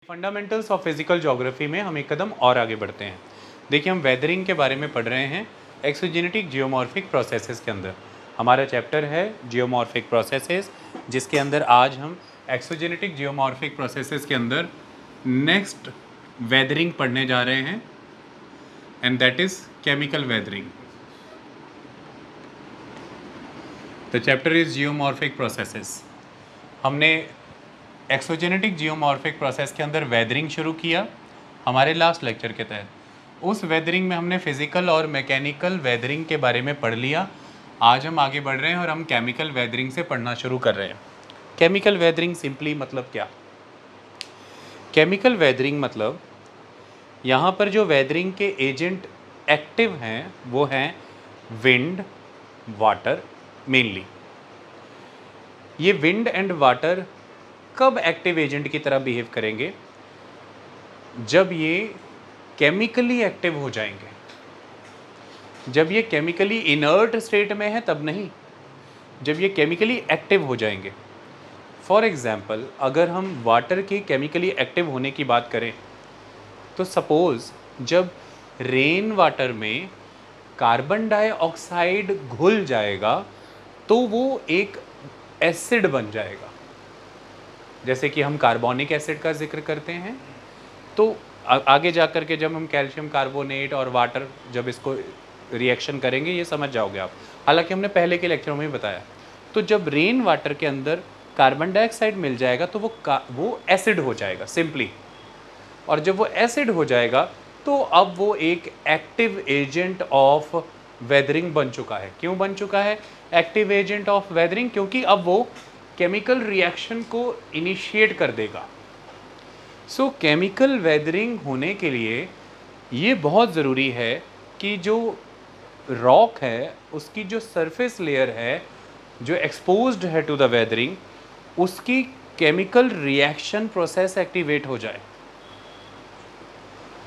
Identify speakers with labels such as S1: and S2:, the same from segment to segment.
S1: Fundamentals of physical geography में हम एक कदम और आगे बढ़ते हैं। देखिए, हम वेदरिंग के बारे में पढ़ रहे हैं एक्सोजेनेटिक जियोमॉर्फिक प्रोसेसेस के अंदर। हमारा चैप्टर है जियोमॉर्फिक प्रोसेसेस, जिसके अंदर आज हम एक्सोजेनेटिक जियोमॉर्फिक प्रोसेसेस के अंदर नेक्स्ट वेदरिंग पढ़ने जा रहे हैं, and that is chemical weathering. The chapter is geomorphic processes. हमने एक्सोजेनेटिक जियोमॉर्फिक प्रोसेस के अंदर वेदरिंग शुरू किया हमारे लास्ट लेक्चर के तहत। उस वेदरिंग में हमने फिजिकल और मैकेनिकल वेदरिंग के बारे में पढ़ लिया। आज हम आगे बढ़ रहे हैं और हम केमिकल वेदरिंग से पढ़ना शुरू कर रहे हैं। केमिकल वेदरिंग सिंपली मतलब क्या? केमिकल वेदरिंग मतलब यहाँ पर जो वेदरिंग के एजेंट एक्टिव हैं वो हैं विंड, वाटर मेनली। ये विंड एंड वाटर कब एक्टिव एजेंट की तरह बिहेव करेंगे? जब ये केमिकली एक्टिव हो जाएंगे। जब ये केमिकली इनर्ट स्टेट में है तब नहीं, जब ये केमिकली एक्टिव हो जाएंगे। फॉर एग्जाम्पल, अगर हम वाटर की केमिकली एक्टिव होने की बात करें तो सपोज जब रेन वाटर में कार्बन डाइऑक्साइड घुल जाएगा तो वो एक एसिड बन जाएगा। जैसे कि हम कार्बोनिक एसिड का जिक्र करते हैं, तो आगे जा कर के जब हम कैल्शियम कार्बोनेट और वाटर जब इसको रिएक्शन करेंगे ये समझ जाओगे आप। हालांकि हमने पहले के लेक्चरों में भी बताया। तो जब रेन वाटर के अंदर कार्बन डाइऑक्साइड मिल जाएगा तो वो एसिड हो जाएगा सिंपली। और जब वो एसिड हो जाएगा तो अब वो एक एक्टिव एजेंट ऑफ वेदरिंग बन चुका है। क्यों बन चुका है एक्टिव एजेंट ऑफ वेदरिंग? क्योंकि अब वो केमिकल रिएक्शन को इनिशिएट कर देगा। सो केमिकल वेदरिंग होने के लिए ये बहुत ज़रूरी है कि जो रॉक है उसकी जो सरफेस लेयर है जो एक्सपोज्ड है टू द वेदरिंग, उसकी केमिकल रिएक्शन प्रोसेस एक्टिवेट हो जाए।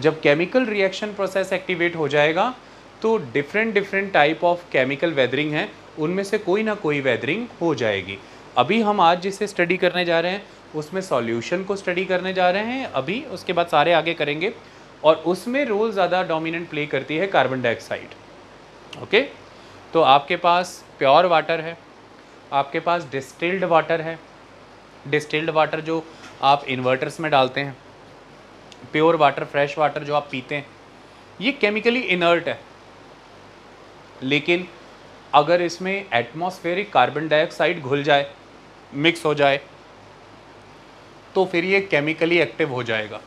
S1: जब केमिकल रिएक्शन प्रोसेस एक्टिवेट हो जाएगा तो different type of chemical weathering है, उनमें से कोई ना कोई वेदरिंग हो जाएगी। अभी हम आज जिसे स्टडी करने जा रहे हैं उसमें सॉल्यूशन को स्टडी करने जा रहे हैं अभी, उसके बाद सारे आगे करेंगे। और उसमें रोल ज़्यादा डोमिनेंट प्ले करती है कार्बन डाइऑक्साइड। ओके, तो आपके पास प्योर वाटर है, आपके पास डिस्टिल्ड वाटर है। डिस्टिल्ड वाटर जो आप इन्वर्टर्स में डालते हैं, प्योर वाटर फ्रेश वाटर जो आप पीते हैं, ये केमिकली इनर्ट है। लेकिन अगर इसमें एटमॉस्फेरिक कार्बन डाइऑक्साइड घुल जाए, मिक्स हो जाए, तो फिर ये केमिकली एक्टिव हो जाएगा।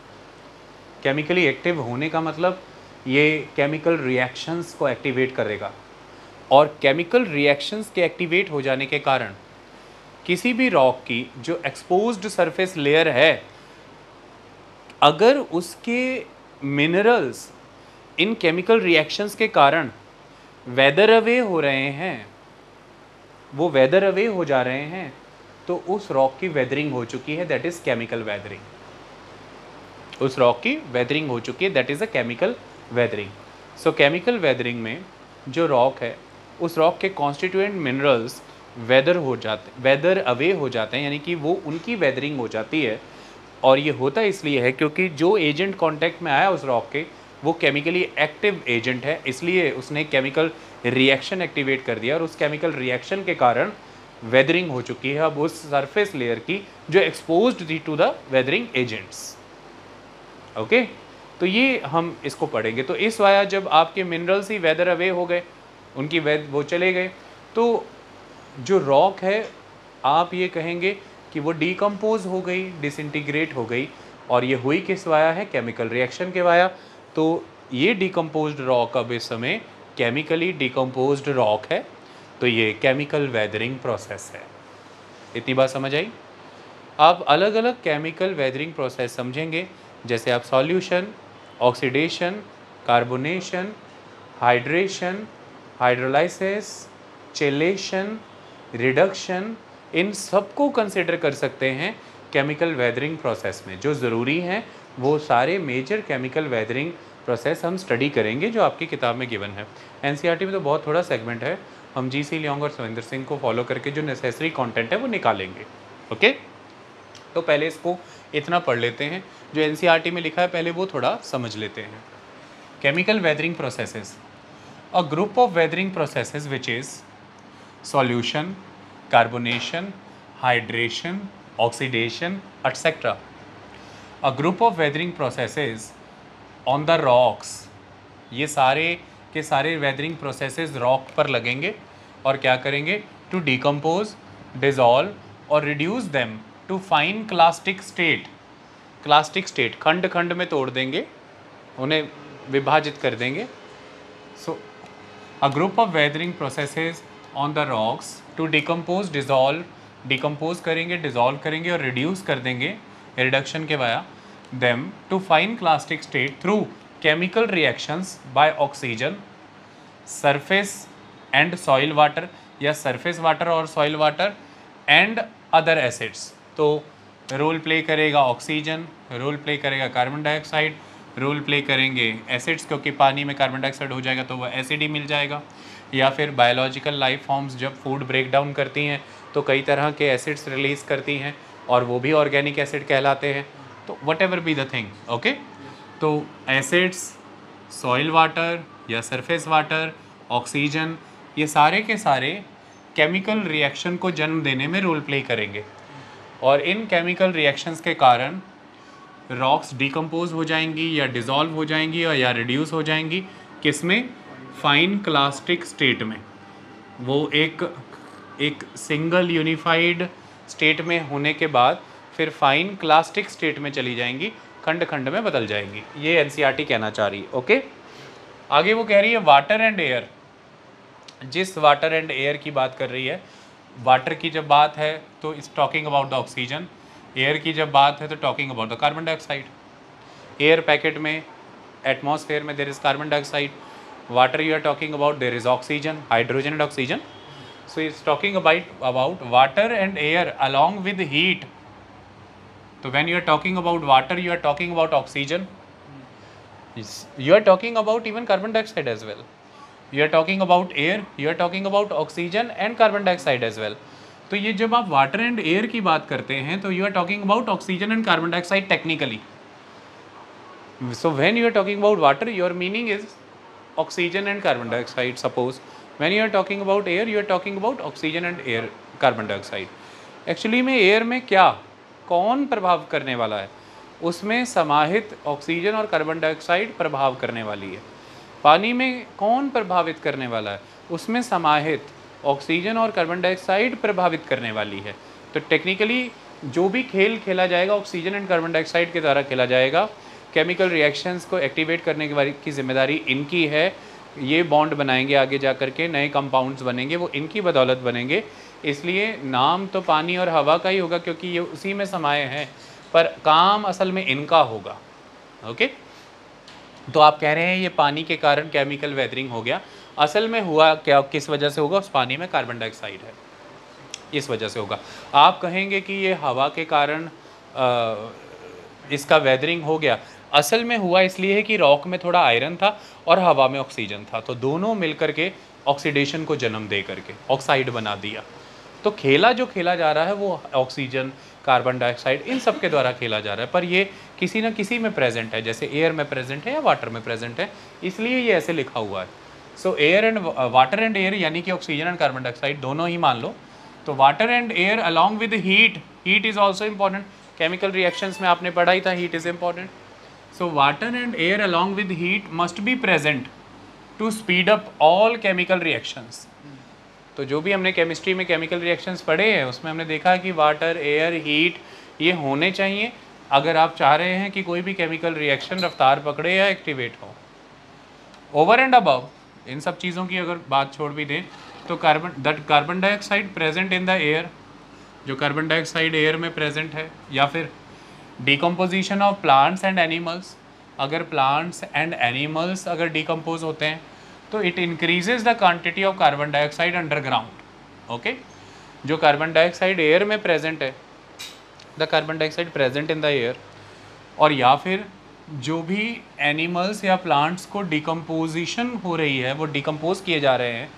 S1: केमिकली एक्टिव होने का मतलब ये केमिकल रिएक्शंस को एक्टिवेट करेगा। और केमिकल रिएक्शंस के एक्टिवेट हो जाने के कारण किसी भी रॉक की जो एक्सपोज्ड सरफेस लेयर है, अगर उसके मिनरल्स इन केमिकल रिएक्शंस के कारण वेदर अवे हो रहे हैं, वो वेदर अवे हो जा रहे हैं, तो उस रॉक की वेदरिंग हो चुकी है, दैट इज केमिकल वेदरिंग। उस रॉक की वेदरिंग हो चुकी है, that is a chemical weathering. So chemical weathering में जो रॉक है उस रॉक के कॉन्स्टिट्यूएंट मिनरल्स वेदर अवे हो जाते हैं, यानी कि वो उनकी वेदरिंग हो जाती है। और ये होता इसलिए है क्योंकि जो एजेंट कांटेक्ट में आया उस रॉक के वो केमिकली एक्टिव एजेंट है, इसलिए उसने केमिकल रिएक्शन एक्टिवेट कर दिया और उस केमिकल रिएक्शन के कारण वेदरिंग हो चुकी है अब उस सरफेस लेयर की जो एक्सपोज्ड थी to the weathering agents. Okay, तो ये हम इसको पढ़ेंगे। तो इस वाया जब आपके मिनरल्स ही वेदर अवे हो गए, उनकी वो चले गए, तो जो रॉक है आप ये कहेंगे कि वो डिकम्पोज हो गई, डिसइंटीग्रेट हो गई। और ये हुई किस वाया है? केमिकल रिएक्शन के वाया। तो ये डिकम्पोज्ड रॉक अब इस समय केमिकली डिकम्पोज्ड रॉक है, तो ये केमिकल वेदरिंग प्रोसेस है। इतनी बात समझ आई? आप अलग अलग केमिकल वेदरिंग प्रोसेस समझेंगे, जैसे आप solution, oxidation, carbonation, hydration, hydrolysis, chelation, reduction, इन सबको कंसिडर कर सकते हैं केमिकल वेदरिंग प्रोसेस में। जो ज़रूरी हैं वो सारे मेजर केमिकल वेदरिंग प्रोसेस हम स्टडी करेंगे जो आपकी किताब में गिवन है। एनसीईआरटी में तो बहुत थोड़ा सेगमेंट है, हम जीसी लियोंग और सविंदर सिंह को फॉलो करके जो नेसेसरी कंटेंट है वो निकालेंगे। ओके, तो पहले इसको इतना पढ़ लेते हैं, जो एनसीईआरटी में लिखा है पहले वो थोड़ा समझ लेते हैं। Chemical weathering processes, a group of weathering processes which is solution, carbonation, hydration, oxidation etcetera. A group of weathering processes on the rocks, ये सारे के सारे वेदरिंग प्रोसेसेस रॉक पर लगेंगे और क्या करेंगे, टू डिकम्पोज, डिज़ोल्व और reduce them to fine clastic state. Clastic state खंड खंड में तोड़ देंगे, उन्हें विभाजित कर देंगे। So a group of weathering processes on the rocks to decompose, dissolve, decompose करेंगे, डिज़ोल्व करेंगे और रिड्यूस कर देंगे रिडक्शन के via them to fine clastic state through chemical reactions by oxygen, surface and soil water या surface water और soil water and other acids। तो role play करेगा ऑक्सीजन, रोल प्ले करेगा कार्बन डाइऑक्साइड, रोल प्ले करेंगे acids, क्योंकि पानी में carbon dioxide हो जाएगा तो वह एसिड ही मिल जाएगा। या फिर बायोलॉजिकल लाइफ फॉर्म्स जब फूड ब्रेक डाउन करती हैं तो कई तरह के एसिड्स रिलीज़ करती हैं और वो भी ऑर्गेनिक एसिड कहलाते हैं। तो what ever be the thing, okay. तो एसिड्स, सॉइल वाटर या सरफेस वाटर, ऑक्सीजन, ये सारे के सारे केमिकल रिएक्शन को जन्म देने में रोल प्ले करेंगे और इन केमिकल रिएक्शंस के कारण रॉक्स डिकम्पोज हो जाएंगी या डिज़ोल्व हो जाएंगी और या रिड्यूस हो जाएंगी। किसमें? फाइन क्लास्टिक स्टेट में। वो एक सिंगल यूनिफाइड स्टेट में होने के बाद फिर फाइन क्लास्टिक स्टेट में चली जाएंगी, खंड खंड में बदल जाएंगी। ये एनसीईआरटी कहना चाह रही है, ओके। आगे वो कह रही है वाटर एंड एयर। जिस वाटर एंड एयर की बात कर रही है, वाटर की जब बात है तो it's talking about the oxygen, air की जब बात है तो talking about the carbon dioxide. Air packet में, एटमॉस्फेयर में there is carbon dioxide, water you are talking about there is oxygen, hydrogen and oxygen. So it's talking about water and air along with heat. So when you are talking about water, you are talking about oxygen. You are talking about even carbon dioxide as well. You are talking about air. You are talking about oxygen and carbon dioxide as well. तो ये जब आप water and air की बात करते हैं तो you are talking about oxygen and carbon dioxide technically. So when you are talking about water, your meaning is oxygen and carbon dioxide. Suppose when you are talking about air, you are talking about oxygen and air, carbon dioxide. Actually में air में क्या कौन प्रभाव करने वाला है? उसमें समाहित ऑक्सीजन और कार्बन डाइऑक्साइड प्रभाव करने वाली है। पानी में कौन प्रभावित करने वाला है? उसमें समाहित ऑक्सीजन और कार्बन डाइऑक्साइड प्रभावित करने वाली है। तो टेक्निकली जो भी खेल खेला जाएगा ऑक्सीजन एंड कार्बन डाइऑक्साइड के द्वारा खेला जाएगा। केमिकल रिएक्शंस को एक्टिवेट करने की जिम्मेदारी इनकी है। ये बॉन्ड बनाएंगे, आगे जा कर के नए कंपाउंड्स बनेंगे, वो इनकी बदौलत बनेंगे। इसलिए नाम तो पानी और हवा का ही होगा क्योंकि ये उसी में समाये हैं, पर काम असल में इनका होगा, ओके। तो आप कह रहे हैं ये पानी के कारण केमिकल वेदरिंग हो गया, असल में हुआ क्या, किस वजह से होगा? उस पानी में कार्बन डाइऑक्साइड है, इस वजह से होगा। आप कहेंगे कि ये हवा के कारण इसका वेदरिंग हो गया, असल में हुआ इसलिए है कि रॉक में थोड़ा आयरन था और हवा में ऑक्सीजन था, तो दोनों मिलकर के ऑक्सीडेशन को जन्म दे करके ऑक्साइड बना दिया। तो खेला जो खेला जा रहा है वो ऑक्सीजन, कार्बन डाइऑक्साइड, इन सब के द्वारा खेला जा रहा है, पर ये किसी न किसी में प्रेजेंट है, जैसे एयर में प्रेजेंट है या वाटर में प्रेजेंट है, इसलिए ये ऐसे लिखा हुआ है। सो air and water and air यानी कि ऑक्सीजन एंड कार्बन डाइऑक्साइड दोनों ही मान लो। तो water and air along with heat, heat is also important. Chemical reactions में आपने पढ़ा ही था, heat is important. So water and air along with heat must be present to speed up all chemical reactions. तो जो भी हमने chemistry में केमिकल रिएक्शंस पढ़े हैं उसमें हमने देखा कि वाटर, एयर, हीट ये होने चाहिए अगर आप चाह रहे हैं कि कोई भी केमिकल रिएक्शन रफ्तार पकड़े या एक्टिवेट हो। ओवर एंड अबव इन सब चीज़ों की अगर बात छोड़ भी दें तो carbon dioxide present in the air, जो कार्बन डाइऑक्साइड एयर में प्रेजेंट है, या फिर decomposition of plants and animals. अगर प्लांट्स एंड एनिमल्स अगर डिकम्पोज होते हैं तो it increases the quantity of carbon dioxide underground, okay. जो कार्बन डाइऑक्साइड एयर में प्रेजेंट है, the carbon dioxide present in the air, और या फिर जो भी एनिमल्स या प्लांट्स को डिकम्पोजिशन हो रही है, वो डिकम्पोज किए जा रहे हैं,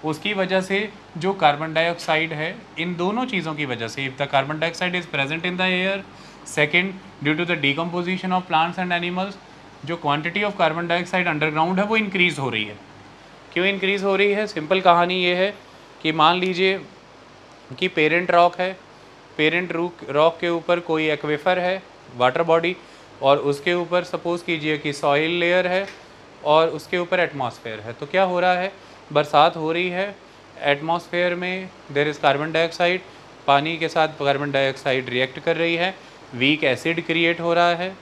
S1: उसकी वजह से जो कार्बन डाइऑक्साइड है, इन दोनों चीज़ों की वजह से, if the carbon dioxide is present in the air, second due to the decomposition of plants and animals, जो quantity of carbon dioxide underground है वो इंक्रीज़ हो रही है। क्यों इंक्रीज़ हो रही है? सिंपल कहानी ये है कि मान लीजिए कि पेरेंट रॉक है, पेरेंट रॉक के ऊपर कोई एक्वेफर है, वाटर बॉडी, और उसके ऊपर सपोज़ कीजिए कि सॉइल लेयर है और उसके ऊपर एटमॉस्फेयर है। तो क्या हो रहा है, बरसात हो रही है, एटमॉस्फेयर में देयर इज़ कार्बन डाइऑक्साइड, पानी के साथ कार्बन डाइऑक्साइड रिएक्ट कर रही है, वीक एसिड क्रिएट हो रहा है।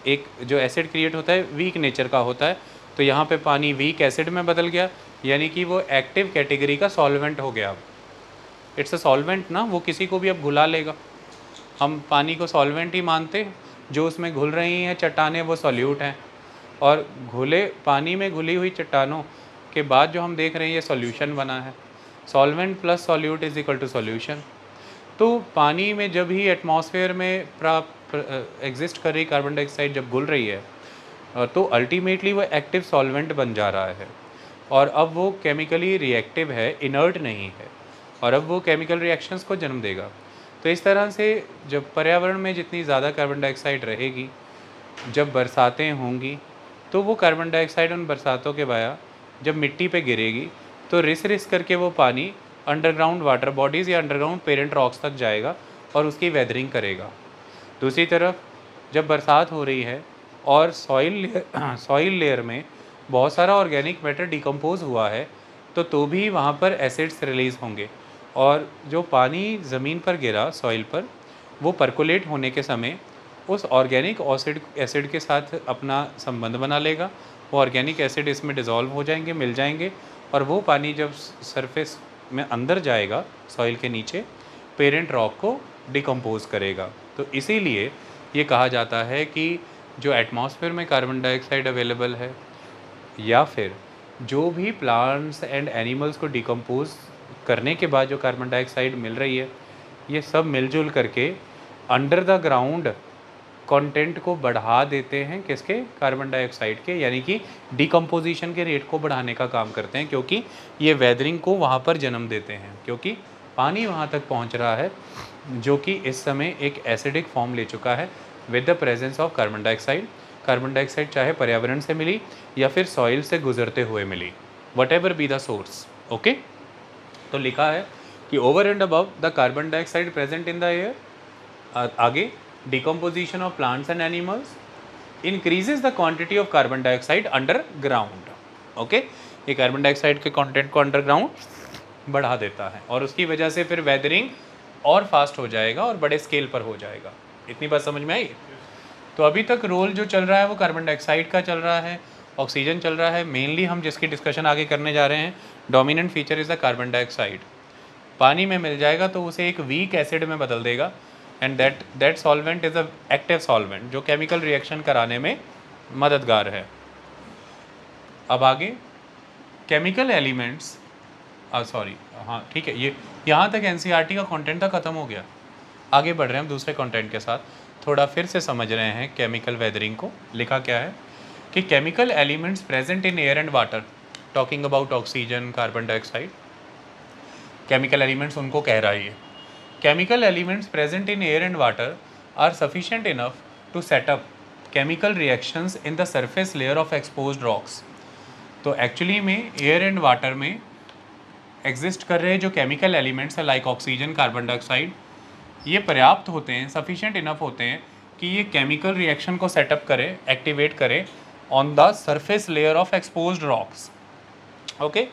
S1: एक जो एसिड क्रिएट होता है वीक नेचर का होता है, तो यहाँ पे पानी वीक एसिड में बदल गया, यानी कि वो एक्टिव कैटेगरी का सॉल्वेंट हो गया। अब इट्स अ सॉल्वेंट ना, वो किसी को भी अब घुला लेगा। हम पानी को सॉल्वेंट ही मानते, जो उसमें घुल रही हैं चट्टानें वो सॉल्यूट हैं, और घुले पानी में घुली हुई चट्टानों के बाद जो हम देख रहे हैं ये सॉल्यूशन बना है। Solvent plus solute is equal to solution. तो पानी में जब ही एटमॉस्फेयर में एग्जिस्ट कर रही कार्बन डाइऑक्साइड जब घुल रही है, तो अल्टीमेटली वो एक्टिव सॉल्वेंट बन जा रहा है, और अब वो केमिकली रिएक्टिव है, इनर्ट नहीं है, और अब वो केमिकल रिएक्शंस को जन्म देगा। तो इस तरह से जब पर्यावरण में जितनी ज़्यादा कार्बन डाइऑक्साइड रहेगी, जब बरसातें होंगी, तो वो कार्बन डाइऑक्साइड उन बरसातों के बया जब मिट्टी पे गिरेगी तो रिस करके वो पानी अंडरग्राउंड वाटर बॉडीज़ या अंडरग्राउंड पेरेंट रॉक्स तक जाएगा और उसकी वेदरिंग करेगा। दूसरी तरफ जब बरसात हो रही है और सॉइल लेयर में बहुत सारा ऑर्गेनिक मैटर डिकम्पोज हुआ है, तो भी वहाँ पर एसिड्स रिलीज़ होंगे, और जो पानी ज़मीन पर गिरा सॉइल पर, वो परकोलेट होने के समय उस ऑर्गेनिक एसिड के साथ अपना संबंध बना लेगा। वो ऑर्गेनिक एसिड इसमें डिज़ोल्व हो जाएंगे, मिल जाएंगे, और वो पानी जब सरफेस में अंदर जाएगा सॉइल के नीचे, पेरेंट रॉक को डिकम्पोज करेगा। तो इसीलिए ये कहा जाता है कि जो एटमॉस्फेयर में कार्बन डाइऑक्साइड अवेलेबल है, या फिर जो भी प्लांट्स एंड एनिमल्स को डिकम्पोज करने के बाद जो कार्बन डाइऑक्साइड मिल रही है, ये सब मिलजुल करके अंडर द ग्राउंड कंटेंट को बढ़ा देते हैं, किसके? कार्बन डाइऑक्साइड के, यानी कि डिकम्पोजिशन के रेट को बढ़ाने का काम करते हैं, क्योंकि ये वेदरिंग को वहाँ पर जन्म देते हैं, क्योंकि पानी वहाँ तक पहुँच रहा है जो कि इस समय एक एसिडिक फॉर्म ले चुका है with the presence of carbon dioxide. Carbon dioxide चाहे पर्यावरण से मिली या फिर सॉइल से गुजरते हुए मिली, whatever be the source. Okay, तो लिखा है कि over and above the carbon dioxide present in the air, आगे decomposition of plants and animals increases the quantity of carbon dioxide underground। Okay, ये कार्बन डाइऑक्साइड के content को underground बढ़ा देता है, और उसकी वजह से फिर वेदरिंग और फास्ट हो जाएगा और बड़े स्केल पर हो जाएगा। इतनी बात समझ में आई? तो अभी तक रोल जो चल रहा है वो कार्बन डाइऑक्साइड का चल रहा है, ऑक्सीजन चल रहा है। मेनली हम जिसकी डिस्कशन आगे करने जा रहे हैं, dominant feature is the carbon dioxide. पानी में मिल जाएगा तो उसे एक वीक एसिड में बदल देगा, and that solvent is a active solvent जो केमिकल रिएक्शन कराने में मददगार है। अब आगे केमिकल एलिमेंट्स, सॉरी हाँ ठीक है, ये यहाँ तक एनसीईआरटी का कंटेंट था, ख़त्म हो गया। आगे बढ़ रहे हैं हम दूसरे कंटेंट के साथ, थोड़ा फिर से समझ रहे हैं केमिकल वेदरिंग को। लिखा क्या है कि chemical elements present in air and water, talking about oxygen, carbon dioxide, chemical elements उनको कह रहा है ये। Chemical elements present in air and water are sufficient enough to set up chemical reactions in the surface layer of exposed rocks। तो actually में air and water में exist कर रहे जो केमिकल एलिमेंट्स हैं लाइक ऑक्सीजन, कार्बन डाइऑक्साइड, ये पर्याप्त होते हैं, सफिशिएंट इनफ होते हैं कि ये केमिकल रिएक्शन को सेटअप करे, एक्टिवेट करे on the surface layer of exposed rocks. Okay,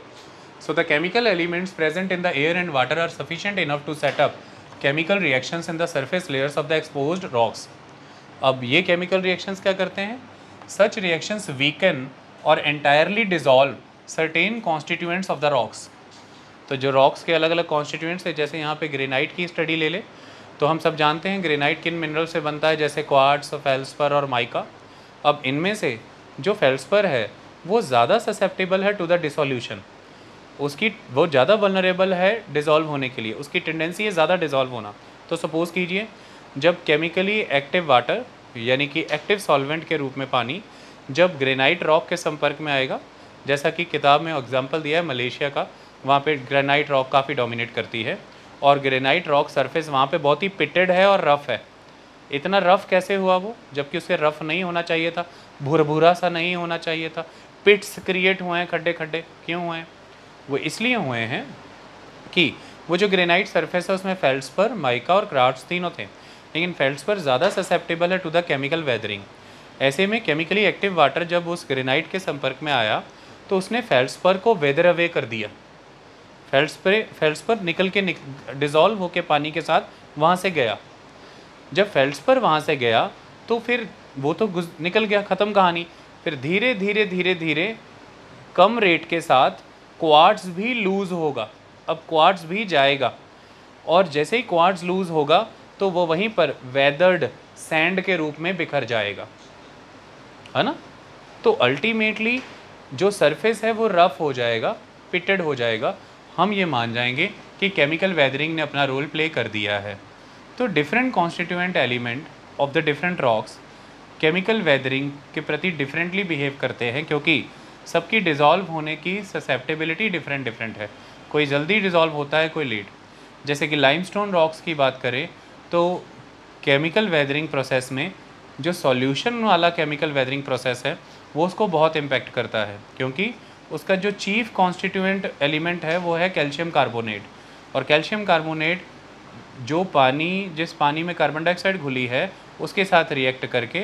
S1: so the chemical elements present in the air and water are sufficient enough to set up chemical reactions in the surface layers of the exposed rocks। अब ये chemical reactions क्या करते हैं? Such reactions weaken or entirely dissolve certain constituents of the rocks। तो जो rocks के अलग अलग constituents है, जैसे यहाँ पे ग्रेनाइट की स्टडी ले ले तो हम सब जानते हैं ग्रेनाइट किन मिनरल से बनता है, जैसे क्वार्ट्स, फेल्सपर और माइका। अब इनमें से जो फेल्सपर है वो ज़्यादा ससेप्टेबल है टू द डिसोल्यूशन, उसकी वो ज़्यादा वल्नरेबल है डिज़ोल्व होने के लिए, उसकी टेंडेंसी है ज़्यादा डिज़ोल्व होना। तो सपोज़ कीजिए जब केमिकली एक्टिव वाटर यानी कि एक्टिव सॉल्वेंट के रूप में पानी जब ग्रेनाइट रॉक के संपर्क में आएगा, जैसा कि किताब में एग्जांपल दिया है मलेशिया का, वहाँ पे ग्रेनाइट रॉक काफ़ी डोमिनेट करती है, और ग्रेनाइट रॉक सरफेस वहाँ पे बहुत ही पिटेड है और रफ़ है। इतना रफ़ कैसे हुआ वो, जबकि उसे रफ़ नहीं होना चाहिए था, भूरा सा नहीं होना चाहिए था। पिट्स क्रिएट हुए हैं, खड्डे खड्डे क्यों हुए हैं? वो इसलिए हुए हैं कि वो जो ग्रेनाइट सरफेस है उसमें फेल्ड्सपर, माइका और क्वार्ट्ज तीनों थे, लेकिन फेल्ड्सपर ज़्यादा ससेप्टेबल है टू द केमिकल वेदरिंग। ऐसे में केमिकली एक्टिव वाटर जब उस ग्रेनाइट के संपर्क में आया तो उसने फेल्ड्सपर को वेदर अवे कर दिया। फेल्ड्सपर निकल के डिज़ोल्व होकर पानी के साथ वहाँ से गया। जब फेल्ड्सपर वहाँ से गया तो फिर वो तो निकल गया, ख़त्म कहानी। फिर धीरे धीरे धीरे धीरे कम रेट के साथ क्वार्ट्ज भी लूज़ होगा। अब क्वार्ट्ज भी जाएगा, और जैसे ही क्वार्ट्ज लूज़ होगा तो वो वहीं पर वेदर्ड सैंड के रूप में बिखर जाएगा, है ना। तो अल्टीमेटली जो सरफेस है वो रफ़ हो जाएगा, पिटेड हो जाएगा। हम ये मान जाएंगे कि केमिकल वेदरिंग ने अपना रोल प्ले कर दिया है। तो different constituent element of the different rocks chemical weathering के प्रति डिफरेंटली बिहेव करते हैं, क्योंकि सबकी डिज़ोल्व होने की ससेप्टेबिलिटी डिफरेंट है। कोई जल्दी डिज़ोल्व होता है, कोई लेट। जैसे कि लाइमस्टोन रॉक्स की बात करें तो केमिकल वेदरिंग प्रोसेस में जो सॉल्यूशन वाला केमिकल वेदरिंग प्रोसेस है वो उसको बहुत इम्पेक्ट करता है, क्योंकि उसका जो चीफ कॉन्स्टिट्यूएंट एलिमेंट है वो है कैल्शियम कार्बोनेट। और कैल्शियम कार्बोनेट जिस पानी में कार्बन डाइऑक्साइड घुली है उसके साथ रिएक्ट करके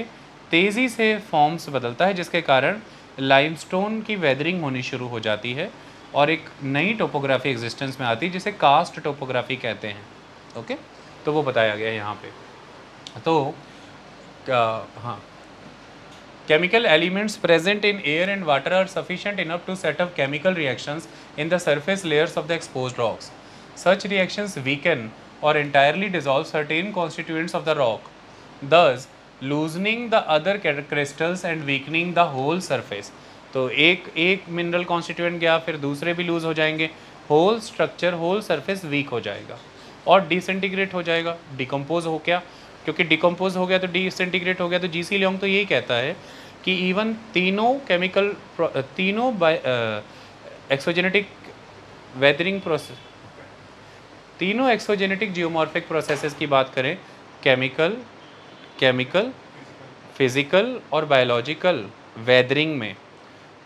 S1: तेज़ी से फॉर्म्स बदलता है, जिसके कारण लाइमस्टोन की वेदरिंग होनी शुरू हो जाती है और एक नई टोपोग्राफी एग्जिस्टेंस में आती है जिसे कास्ट टोपोग्राफी कहते हैं। ओके, तो वो बताया गया है यहाँ पे। तो हाँ, chemical elements present in air and water are sufficient enough to set up chemical reactions in the surface layers of the exposed rocks. Such reactions weaken or entirely dissolve certain constituents of the rock, thus loosening the other crystals and weakening the whole surface. तो एक mineral constituent गया, फिर दूसरे भी loose हो जाएंगे, whole structure, whole surface weak हो जाएगा और डिसइंटीग्रेट हो जाएगा, डिकम्पोज हो गया। क्योंकि डिकम्पोज हो गया तो डिसइंटीग्रेट हो गया। तो जीसी लियोंग तो यही कहता है कि इवन तीनों एक्सोजेनेटिक वेदरिंग प्रोसेस, तीनों एक्सोजेनेटिक जियोमॉर्फिक प्रोसेसेस की बात करें, केमिकल, फिजिकल और बायोलॉजिकल वेदरिंग में,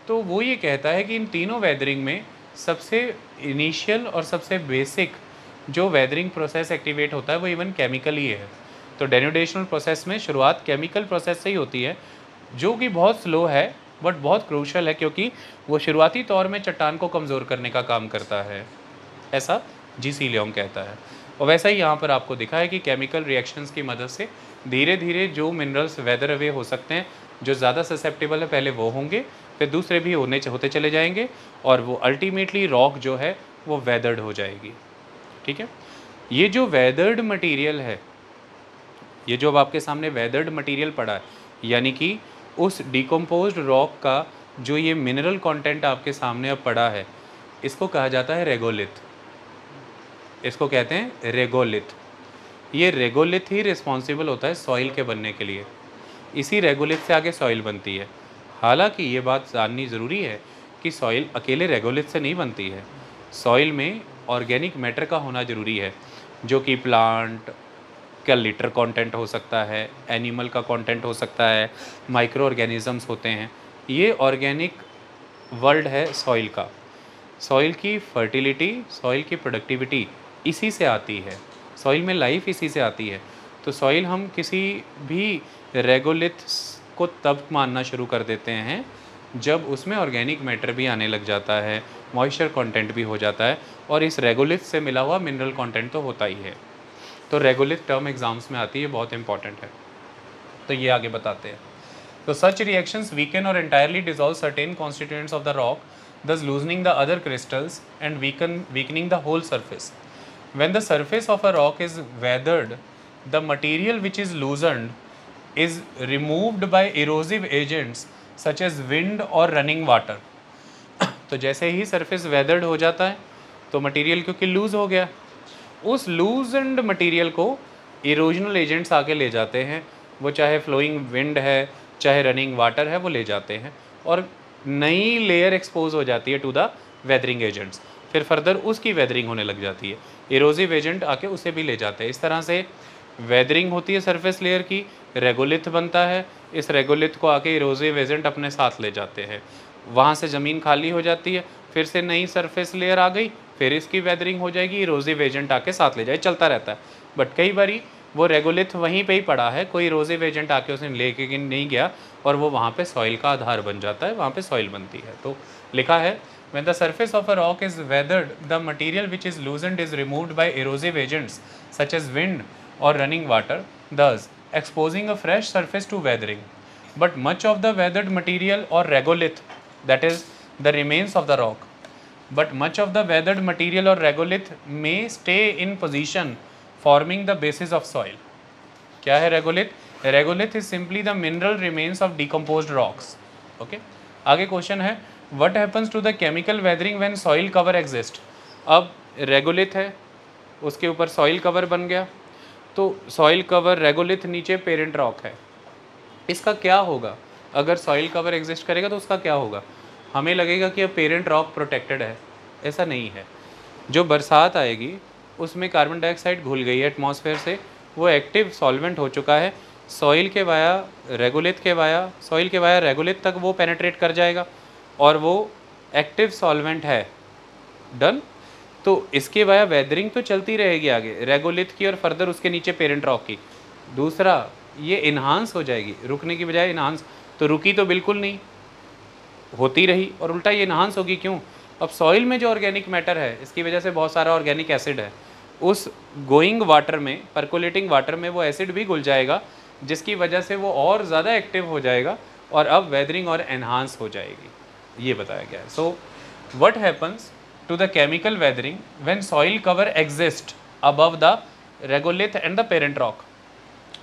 S1: तो वो ये कहता है कि इन तीनों वेदरिंग में सबसे इनिशियल और सबसे बेसिक जो वेदरिंग प्रोसेस एक्टिवेट होता है वो इवन केमिकल ही है। तो डेन्यूडेशनल प्रोसेस में शुरुआत केमिकल प्रोसेस से ही होती है, जो कि बहुत स्लो है बट बहुत क्रूशल है, क्योंकि वो शुरुआती तौर में चट्टान को कमज़ोर करने का काम करता है, ऐसा जीसी लियोंग कहता है। और वैसा ही यहाँ पर आपको दिखा है कि केमिकल रिएक्शंस की मदद से धीरे धीरे जो मिनरल्स वेदर अवे हो सकते हैं, जो ज़्यादा ससेप्टेबल है पहले वो होंगे, फिर दूसरे भी होते चले जाएंगे, और वो अल्टीमेटली रॉक जो है वो वेदर्ड हो जाएगी। ठीक है, ये जो वेदर्ड मटीरियल है, ये जो अब आपके सामने वेदर्ड मटेरियल पड़ा है, यानी कि उस डिकम्पोज्ड रॉक का जो ये मिनरल कंटेंट आपके सामने अब पड़ा है, इसको कहा जाता है रेगोलिथ। इसको कहते हैं रेगोलिथ। ये रेगोलिथ ही रिस्पॉन्सिबल होता है सॉइल के बनने के लिए। इसी रेगोलिथ से आगे सॉइल बनती है। हालांकि ये बात जाननी ज़रूरी है कि सॉइल अकेले रेगोलिथ से नहीं बनती है। सॉइल में ऑर्गेनिक मैटर का होना ज़रूरी है, जो कि प्लांट का लिटर कंटेंट हो सकता है, एनिमल का कंटेंट हो सकता है, माइक्रो ऑर्गेनिजम्स होते हैं। ये ऑर्गेनिक वर्ल्ड है सॉइल का। सॉइल की फर्टिलिटी, सॉइल की प्रोडक्टिविटी इसी से आती है, सॉइल में लाइफ इसी से आती है। तो सॉइल हम किसी भी रेगोलिथ को तब मानना शुरू कर देते हैं जब उसमें ऑर्गेनिक मैटर भी आने लग जाता है, मॉइस्चर कंटेंट भी हो जाता है, और इस रेगोलिथ से मिला हुआ मिनरल कंटेंट तो होता ही है। तो रेगोलिथ टर्म एग्जाम्स में आती है, बहुत इंपॉर्टेंट है। तो ये आगे बताते हैं। तो सच रिएक्शंस वीकन और entirely dissolve certain constituents of the rock, thus loosening the other crystals and weakening the whole surface. When the surface of a rock is weathered, the material which is loosened is removed by erosive agents such as wind or running water. तो जैसे ही surface weathered हो जाता है तो material क्योंकि loose हो गया, उस लूजन्ड मटेरियल को इरोजनल एजेंट्स आके ले जाते हैं। वो चाहे फ्लोइंग विंड है, चाहे रनिंग वाटर है, वो ले जाते हैं और नई लेयर एक्सपोज हो जाती है टू द वेदरिंग एजेंट्स। फिर फर्दर उसकी वेदरिंग होने लग जाती है, इरोजिव एजेंट आके उसे भी ले जाते हैं। इस तरह से वेदरिंग होती है सरफेस लेयर की, रेगोलिथ बनता है, इस रेगोलिथ को आके इरोजिव एजेंट अपने साथ ले जाते हैं, वहाँ से ज़मीन खाली हो जाती है, फिर से नई सरफेस लेयर आ गई, फिर इसकी वेदरिंग हो जाएगी, इरोजिव एजेंट आके साथ ले जाए, चलता रहता है। बट कई बारी वो रेगोलिथ वहीं पे ही पड़ा है, कोई इरोजिव एजेंट आके उसे लेके नहीं गया और वो वहाँ पे सॉइल का आधार बन जाता है, वहाँ पे सॉइल बनती है। तो लिखा है when the surface of a rock is weathered, the material which is loosened is removed by erosive agents such as wind or running water, thus exposing a fresh surface to weathering. But much of the weathered material or regolith, that is the remains of the rock, but much of the weathered material or regolith may stay in position forming the basis of soil. क्या है regolith? Regolith is simply the mineral remains of decomposed rocks. Okay? आगे question है what happens to the chemical weathering when soil cover exists? अब regolith है, उसके ऊपर soil cover बन गया, तो soil cover regolith नीचे parent rock है, इसका क्या होगा? अगर soil cover exist करेगा तो उसका क्या होगा? हमें लगेगा कि अब parent rock protected है, ऐसा नहीं है। जो बरसात आएगी उसमें कार्बन डाइऑक्साइड घुल गई है एटमॉस्फेयर से, वो एक्टिव सॉल्वेंट हो चुका है, सॉइल के वाया रेगोलिथ के वाया सॉइल के वाया रेगोलिथ तक वो पेनेट्रेट कर जाएगा और वो एक्टिव सॉल्वेंट है, डन। तो इसके वाया वेदरिंग तो चलती रहेगी आगे रेगोलिथ की और फर्दर उसके नीचे पेरेंट रॉक की। दूसरा ये इन्हांस हो जाएगी, रुकने की बजाय इन्हांस, तो रुकी तो बिल्कुल नहीं, होती रही और उल्टा ये इन्हांस होगी। क्यों? अब सॉइल में जो ऑर्गेनिक मैटर है इसकी वजह से बहुत सारा ऑर्गेनिक एसिड है, उस गोइंग वाटर में, पर्कोलेटिंग वाटर में वो एसिड भी घुल जाएगा, जिसकी वजह से वो और ज़्यादा एक्टिव हो जाएगा और अब वेदरिंग और एनहांस हो जाएगी, ये बताया गया है। So what happens to the chemical weathering when soil cover exist above the regolith and the parent rock?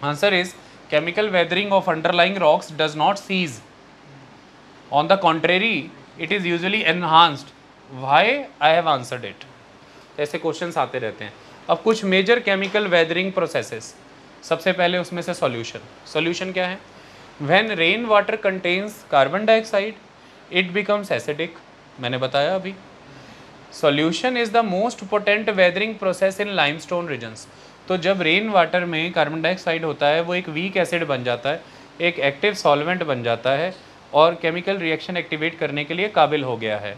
S1: Answer is chemical weathering of underlying rocks does not cease. On the contrary, it is usually enhanced. Why? I have answered it. ऐसे questions आते रहते हैं। अब कुछ major chemical weathering processes, सबसे पहले उसमें से सॉल्यूशन क्या है? When rain water contains carbon dioxide it becomes acidic, मैंने बताया अभी। Solution is the most potent weathering process in limestone regions. तो जब रेन वाटर में कार्बन डाइऑक्साइड होता है वो एक वीक एसिड बन जाता है, एक एक्टिव सॉल्वेंट बन जाता है और केमिकल रिएक्शन एक्टिवेट करने के लिए काबिल हो गया है।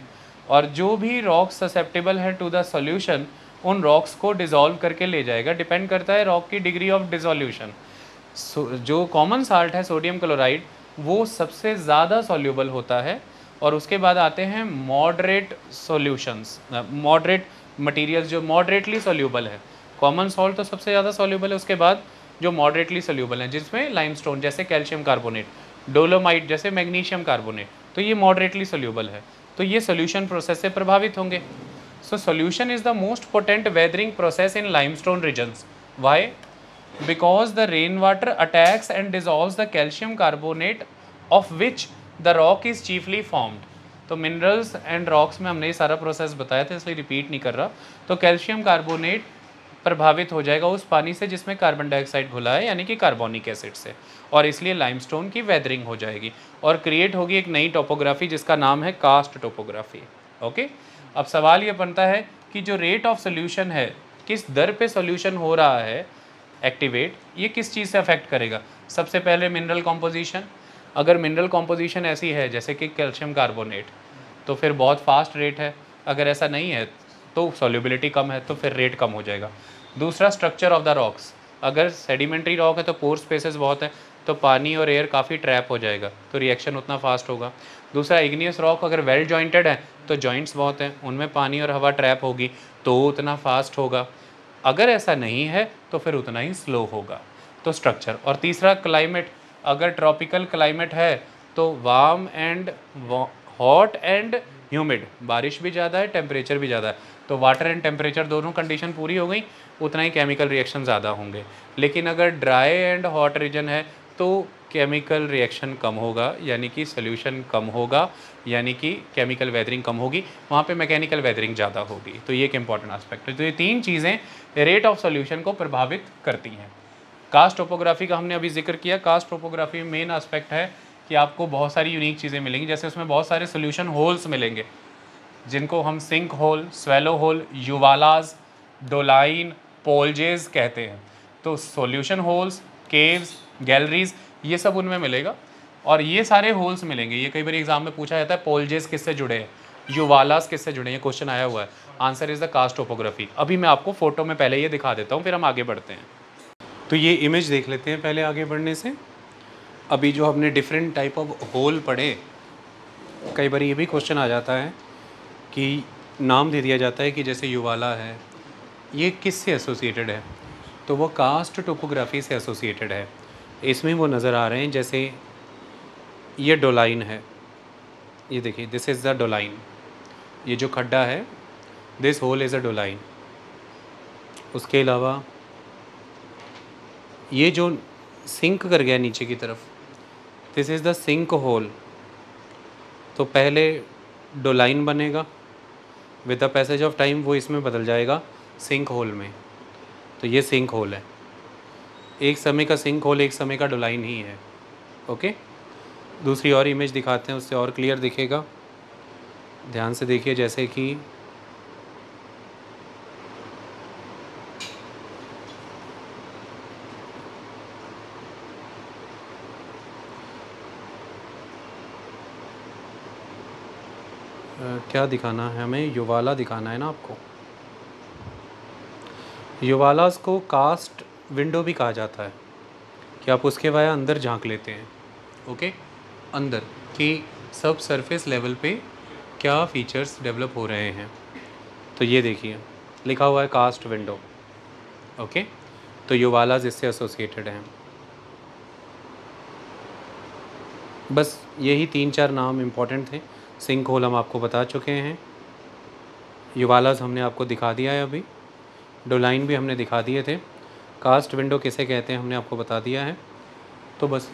S1: और जो भी रॉक्स ससेप्टेबल है टू द सॉल्यूशन, उन रॉक्स को डिज़ोल्व करके ले जाएगा। डिपेंड करता है रॉक की डिग्री ऑफ डिज़ोल्यूशन। जो कॉमन साल्ट है सोडियम क्लोराइड, वो सबसे ज़्यादा सॉल्यूबल होता है और उसके बाद आते हैं मॉडरेट सॉल्यूशंस, मॉडरेट मटीरियल्स जो मॉडरेटली सॉल्यूबल है। कॉमन सॉल्ट तो सबसे ज़्यादा सॉल्यूबल है, उसके बाद जो मॉडरेटली सॉल्यूबल हैं जिसमें लाइमस्टोन जैसे कैल्शियम कार्बोनेट, डोलोमाइट जैसे मैग्नीशियम कार्बोनेट, तो ये मॉडरेटली सॉल्यूबल है, तो ये सॉल्यूशन प्रोसेस से प्रभावित होंगे। So solution is the most potent weathering process in limestone regions. Why? Because the rain water attacks and dissolves the calcium carbonate of which the rock is chiefly formed. तो minerals and rocks में हमने ये सारा process बताया था, इसलिए repeat नहीं कर रहा। तो कैल्शियम कार्बोनेट प्रभावित हो जाएगा उस पानी से जिसमें कार्बन डाइऑक्साइड घुला है, यानी कि कार्बोनिक एसिड से, और इसलिए लाइमस्टोन की वेदरिंग हो जाएगी और क्रिएट होगी एक नई टोपोग्राफी जिसका नाम है कास्ट टोपोग्राफी। ओके, अब सवाल ये बनता है कि जो रेट ऑफ सोल्यूशन है, किस दर पे सोल्यूशन हो रहा है एक्टिवेट, ये किस चीज़ से अफेक्ट करेगा? सबसे पहले मिनरल कॉम्पोजिशन। अगर मिनरल कॉम्पोजिशन ऐसी है जैसे कि कैल्शियम कार्बोनेट, तो फिर बहुत फास्ट रेट है। अगर ऐसा नहीं है तो सॉल्युबिलिटी कम है, तो फिर रेट कम हो जाएगा। दूसरा, स्ट्रक्चर ऑफ द रॉक्स। अगर सेडिमेंट्री रॉक है तो पोर स्पेसेस बहुत है, तो पानी और एयर काफ़ी ट्रैप हो जाएगा, तो रिएक्शन उतना फास्ट होगा। दूसरा, इग्नियस रॉक अगर वेल जॉइंटेड है तो जॉइंट्स बहुत हैं, उनमें पानी और हवा ट्रैप होगी, तो उतना फास्ट होगा। अगर ऐसा नहीं है तो फिर उतना ही स्लो होगा। तो स्ट्रक्चर। और तीसरा, क्लाइमेट। अगर ट्रॉपिकल क्लाइमेट है तो warm and hot and humid, बारिश भी ज़्यादा है, टेम्परेचर भी ज़्यादा है, तो वाटर एंड टेम्परेचर दोनों कंडीशन पूरी हो गई, उतना ही केमिकल रिएक्शन ज़्यादा होंगे। लेकिन अगर ड्राई एंड हॉट रीजन है तो केमिकल रिएक्शन कम होगा, यानी कि सोल्यूशन कम होगा, यानी कि केमिकल वेदरिंग कम होगी, वहाँ पे मैकेनिकल वेदरिंग ज़्यादा होगी। तो ये एक इंपॉर्टेंट एस्पेक्ट है। तो ये तीन चीज़ें रेट ऑफ सोल्यूशन को प्रभावित करती हैं। कास्ट टोपोग्राफी का हमने अभी जिक्र किया। कास्ट टोपोग्राफी में मेन एस्पेक्ट है कि आपको बहुत सारी यूनिक चीज़ें मिलेंगी, जैसे उसमें बहुत सारे सोल्यूशन होल्स मिलेंगे। जिनको हम sink hole, swallow hole, uvalas, dolines, poljes कहते हैं। तो सॉल्यूशन होल्स, केव्स, गैलरीज, ये सब उनमें मिलेगा। और ये सारे होल्स मिलेंगे। ये कई बार एग्जाम में पूछा जाता है पोल्जेस किससे जुड़े हैं, युवालास किससे जुड़े हैं, ये क्वेश्चन आया हुआ है। Answer is the karst topography. अभी मैं आपको फोटो में पहले ये दिखा देता हूँ, फिर हम आगे बढ़ते हैं। तो ये इमेज देख लेते हैं पहले आगे बढ़ने से। अभी जो हमने डिफरेंट टाइप ऑफ होल पढ़े, कई बार ये भी क्वेश्चन आ जाता है कि नाम दे दिया जाता है कि जैसे युवाला है, ये किससे एसोसिएटेड है, तो वो कास्ट टोपोग्राफी से एसोसिएटेड है। इसमें वो नज़र आ रहे हैं, जैसे ये डोलाइन है, ये देखिए दिस इज़ द डोलाइन, ये जो खड्डा है this hole is a doline. उसके अलावा ये जो सिंक कर गया नीचे की तरफ, this is the sink hole. तो पहले डोलाइन बनेगा, with the passage of time वो इसमें बदल जाएगा सिंक होल में। तो ये सिंक होल है, एक समय का सिंक होल एक समय का डोलाइन ही है। ओके, दूसरी और इमेज दिखाते हैं, उससे और क्लियर दिखेगा। ध्यान से देखिए, जैसे कि क्या दिखाना है हमें, युवाला दिखाना है ना आपको। युवालास को कास्ट विंडो भी कहा जाता है कि आप उसके वाया अंदर झांक लेते हैं। ओके, अंदर कि सब सरफेस लेवल पे क्या फीचर्स डेवलप हो रहे हैं। तो ये देखिए लिखा हुआ है कास्ट विंडो। ओके, तो युवालास इससे एसोसिएटेड हैं। बस यही 3-4 नाम इम्पॉर्टेंट थे। सिंक होल हम आपको बता चुके हैं, युवालास हमने आपको दिखा दिया है, अभी डोलाइन भी हमने दिखा दिए थे, कास्ट विंडो किसे कहते हैं हमने आपको बता दिया है। तो बस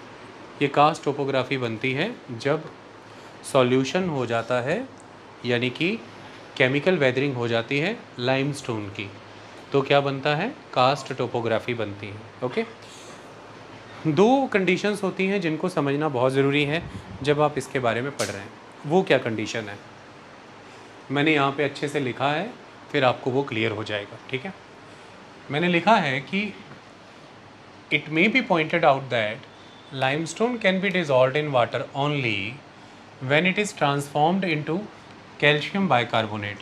S1: ये कास्ट टोपोग्राफी बनती है जब सॉल्यूशन हो जाता है, यानी कि केमिकल वेदरिंग हो जाती है लाइमस्टोन की, तो क्या बनता है, कास्ट टोपोग्राफी बनती है। ओके, 2 कंडीशंस होती हैं जिनको समझना बहुत ज़रूरी है जब आप इसके बारे में पढ़ रहे हैं। वो क्या कंडीशन है, मैंने यहाँ पे अच्छे से लिखा है, फिर आपको वो क्लियर हो जाएगा। ठीक है, मैंने लिखा है कि it may be pointed out that limestone can be dissolved in water only when it is transformed into calcium bicarbonate।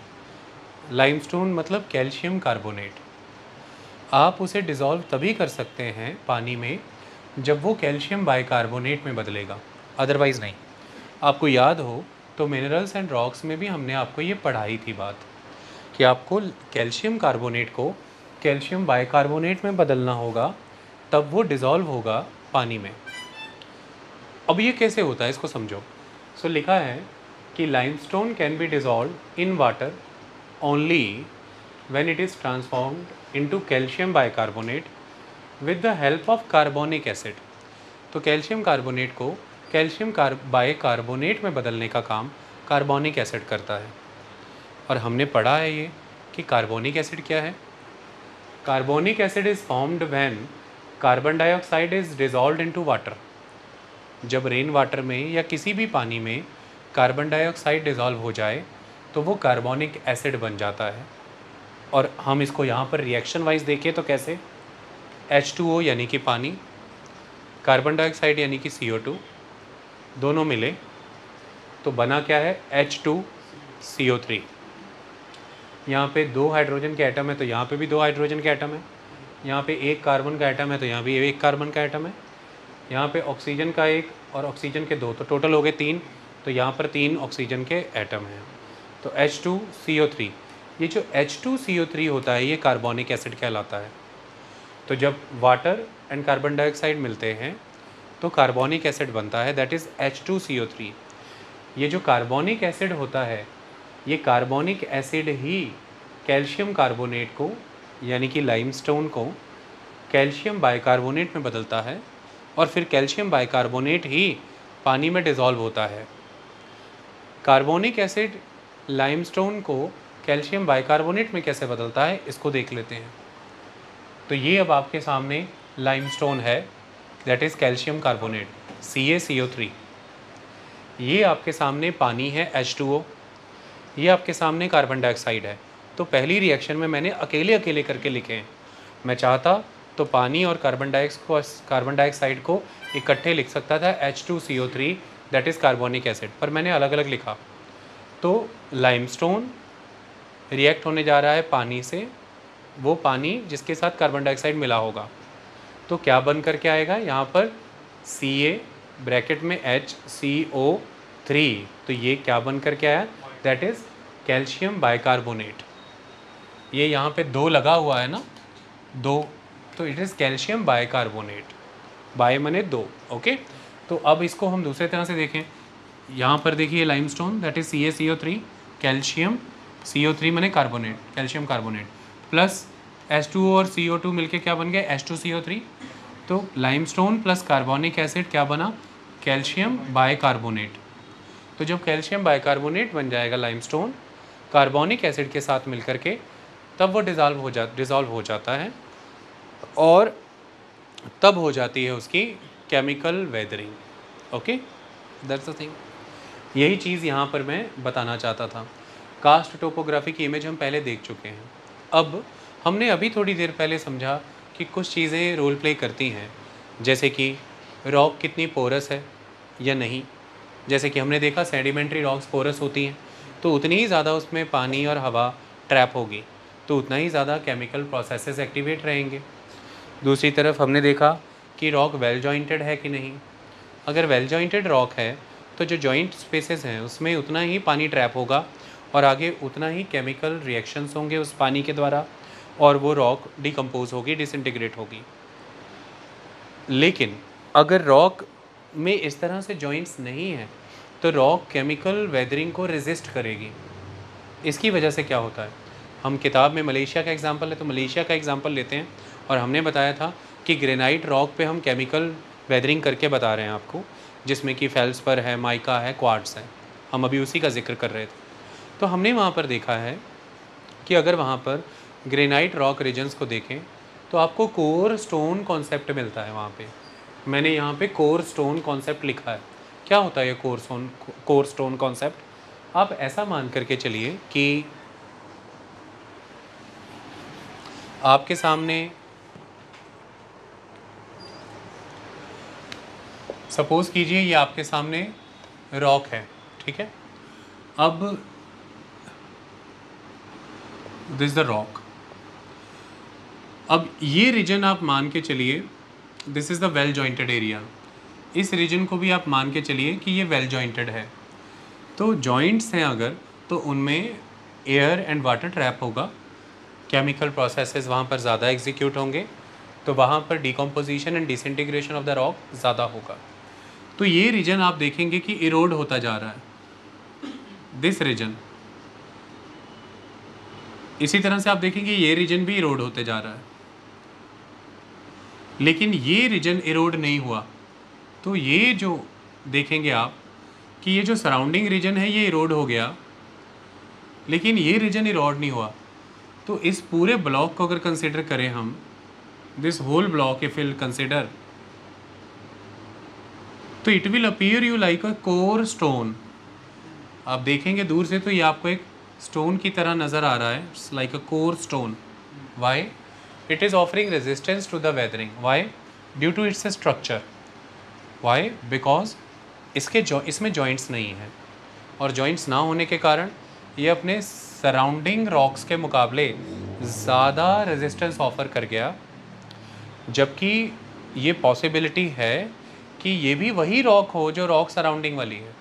S1: limestone मतलब कैल्शियम कार्बोनेट। आप उसे डिज़ोल्व तभी कर सकते हैं पानी में जब वो कैल्शियम बाइकार्बोनेट में बदलेगा, अदरवाइज़ नहीं। आपको याद हो तो मिनरल्स एंड रॉक्स में भी हमने आपको ये पढ़ाई थी बात कि आपको कैल्शियम कार्बोनेट को कैल्शियम बाइकार्बोनेट में बदलना होगा, तब वो डिज़ोल्व होगा पानी में। अब ये कैसे होता है इसको समझो। सो लिखा है कि limestone can be dissolve in water only when it is transformed into calcium bicarbonate with the help of carbonic acid. तो कैल्शियम कार्बोनेट को कैल्शियम बाइकार्बोनेट में बदलने का काम कार्बोनिक एसिड करता है। और हमने पढ़ा है ये कि कार्बोनिक एसिड क्या है। Carbonic acid is formed when carbon dioxide is dissolved into water. जब रेन वाटर में या किसी भी पानी में कार्बन डाइऑक्साइड डिज़ोल्व हो जाए तो वो कार्बोनिक एसिड बन जाता है। और हम इसको यहाँ पर रिएक्शन वाइज देखें तो कैसे, H2O यानी कि पानी, कार्बन डाइऑक्साइड यानी कि CO2, दोनों मिले तो बना क्या है, H2CO3। यहाँ पे 2 हाइड्रोजन के एटम है तो यहाँ पे भी 2 हाइड्रोजन के एटम है, यहाँ पे 1 कार्बन का एटम है तो यहाँ भी 1 कार्बन का एटम है, यहाँ पे ऑक्सीजन का 1 और ऑक्सीजन के 2, तो टोटल हो गए 3। तो यहाँ पर 3 ऑक्सीजन के एटम हैं, तो H2CO3। ये जो H2CO3 होता है ये कार्बोनिक एसिड कहलाता है। तो जब वाटर एंड कार्बन डाइऑक्साइड मिलते हैं तो कार्बोनिक एसिड बनता है, दैट इज़ H2CO3। ये जो कार्बोनिक एसिड होता है, ये कार्बोनिक एसिड ही कैल्शियम कार्बोनेट को यानी कि लाइमस्टोन को कैल्शियम बाइकार्बोनेट में बदलता है, और फिर कैल्शियम बाइकार्बोनेट ही पानी में डिज़ोल्व होता है। कार्बोनिक एसिड लाइमस्टोन को कैल्शियम बाइकार्बोनेट में कैसे बदलता है इसको देख लेते हैं। तो ये अब आपके सामने लाइमस्टोन है, that is calcium carbonate CaCO3। ये आपके सामने पानी है H2O। ये आपके सामने कार्बन डाइऑक्साइड है। तो पहली रिएक्शन में मैंने अकेले अकेले करके लिखे हैं। मैं चाहता तो पानी और कार्बन डाइऑक्साइड को इकट्ठे लिख सकता था H2CO3 that is carbonic acid, पर मैंने अलग अलग लिखा। तो लाइमस्टोन रिएक्ट होने जा रहा है पानी से, वो पानी जिसके साथ कार्बन डाइऑक्साइड मिला होगा। तो क्या बन कर के आएगा यहाँ पर Ca ब्रैकेट में HCO3, तो ये क्या बन कर के आया, दैट इज़ कैल्शियम बाइकार्बोनेट। ये यहाँ पे 2 लगा हुआ है ना, 2, तो it is calcium bicarbonate. Bi मने 2, ओके। तो अब इसको हम दूसरे तरह से देखें। यहाँ पर देखिए limestone that is CaCO3, calcium CO3 मने carbonate, calcium carbonate, plus H2O और CO2 मिलके क्या बन गया H2CO3। तो लाइमस्टोन प्लस कार्बोनिक एसिड क्या बना, कैल्शियम बाइकार्बोनेट। तो जब कैल्शियम बाइकार्बोनेट बन जाएगा लाइमस्टोन कार्बोनिक एसिड के साथ मिलकर के, तब वो डिज़ोल्व हो जाता है और तब हो जाती है उसकी chemical weathering. Okay, that's the thing. यही चीज़ यहाँ पर मैं बताना चाहता था। कास्ट टोपोग्राफी की इमेज हम पहले देख चुके हैं। अब हमने अभी थोड़ी देर पहले समझा कि कुछ चीज़ें रोल प्ले करती हैं, जैसे कि रॉक कितनी पोरस है या नहीं। जैसे कि हमने देखा सेडिमेंट्री रॉक्स पोरस होती हैं, तो उतनी ही ज़्यादा उसमें पानी और हवा ट्रैप होगी, तो उतना ही ज़्यादा केमिकल प्रोसेसेस एक्टिवेट रहेंगे। दूसरी तरफ हमने देखा कि रॉक वेल जॉइंटेड है कि नहीं। अगर वेल जॉइंटेड रॉक है तो जो जॉइंट स्पेसेस हैं उसमें उतना ही पानी ट्रैप होगा और आगे उतना ही केमिकल रिएक्शंस होंगे उस पानी के द्वारा, और वो रॉक डिकम्पोज होगी, डिसइंटीग्रेट होगी। लेकिन अगर रॉक में इस तरह से जॉइंट्स नहीं हैं तो रॉक केमिकल वेदरिंग को रेजिस्ट करेगी। इसकी वजह से क्या होता है, हम किताब में मलेशिया का एग्जांपल है तो मलेशिया का एग्जांपल लेते हैं, और हमने बताया था कि ग्रेनाइट रॉक पे हम केमिकल वेदरिंग करके बता रहे हैं आपको, जिसमें कि फेल्सपर है, माइका है, क्वार्ट्स है। हम अभी उसी का जिक्र कर रहे थे। तो हमने वहाँ पर देखा है कि अगर वहाँ पर ग्रेनाइट रॉक रीजन्स को देखें तो आपको कोर स्टोन कॉन्सेप्ट मिलता है वहाँ पे। मैंने यहाँ पे कोर स्टोन कॉन्सेप्ट लिखा है। क्या होता है ये कोर स्टोन कॉन्सेप्ट? आप ऐसा मान करके चलिए कि आपके सामने सपोज़ कीजिए ये आपके सामने रॉक है, ठीक है। अब दिस द रॉक। अब ये रीजन आप मान के चलिए this is the well jointed area. इस रीजन को भी आप मान के चलिए कि ये वेल जॉइंटेड है। तो जॉइंट्स हैं अगर, तो उनमें एयर एंड वाटर ट्रैप होगा, केमिकल प्रोसेसेस वहाँ पर ज़्यादा एग्जीक्यूट होंगे, तो वहाँ पर decomposition and disintegration of the rock ज़्यादा होगा। तो ये रीजन आप देखेंगे कि इरोड होता जा रहा है, दिस रीजन। इसी तरह से आप देखेंगे ये रीजन भी इरोड होते जा रहा है, लेकिन ये रीजन इरोड नहीं हुआ। तो ये जो देखेंगे आप कि ये जो सराउंडिंग रीजन है ये इरोड हो गया, लेकिन ये रीजन इरोड नहीं हुआ। तो इस पूरे ब्लॉक को अगर कंसिडर करें हम, this whole block if will consider, तो it will appear you like a core stone. आप देखेंगे दूर से तो ये आपको एक स्टोन की तरह नज़र आ रहा है, like a core stone. Why? It is offering resistance to the weathering. Why? Due to its structure. Why? Because इसमें जॉइंट्स नहीं हैं, और जॉइंट्स ना होने के कारण ये अपने सराउंडिंग रॉक्स के मुकाबले ज़्यादा रेजिस्टेंस ऑफर कर गया। जबकि ये पॉसिबिलिटी है कि ये भी वही रॉक हो जो रॉक सराउंडिंग वाली है,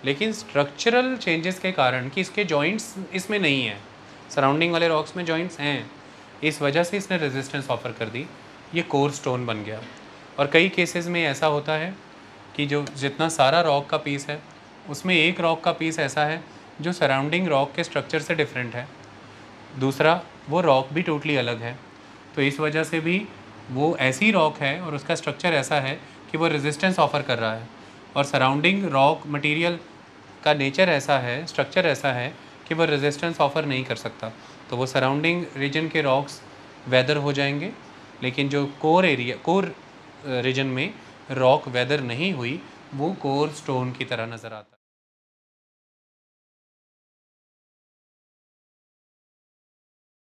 S1: लेकिन स्ट्रक्चरल चेंजेस के कारण कि इसके जॉइंट्स इसमें नहीं हैं, सराउंडिंग वाले रॉक्स में जॉइंट्स हैं, इस वजह से इसने रेजिस्टेंस ऑफर कर दी, ये कोर स्टोन बन गया। और कई केसेस में ऐसा होता है कि जो जितना सारा रॉक का पीस है उसमें एक रॉक का पीस ऐसा है जो सराउंडिंग रॉक के स्ट्रक्चर से डिफरेंट है, दूसरा वो रॉक भी टोटली अलग है। तो इस वजह से भी वो ऐसी रॉक है और उसका स्ट्रक्चर ऐसा है कि वो रेजिस्टेंस ऑफर कर रहा है, और सराउंडिंग रॉक मटेरियल का नेचर ऐसा है, स्ट्रक्चर ऐसा है कि वो रेजिस्टेंस ऑफर नहीं कर सकता। तो वो सराउंडिंग रीजन के रॉक्स वेदर हो जाएंगे, लेकिन जो कोर रीजन में रॉक वेदर नहीं हुई वो कोर स्टोन की तरह नज़र आता है।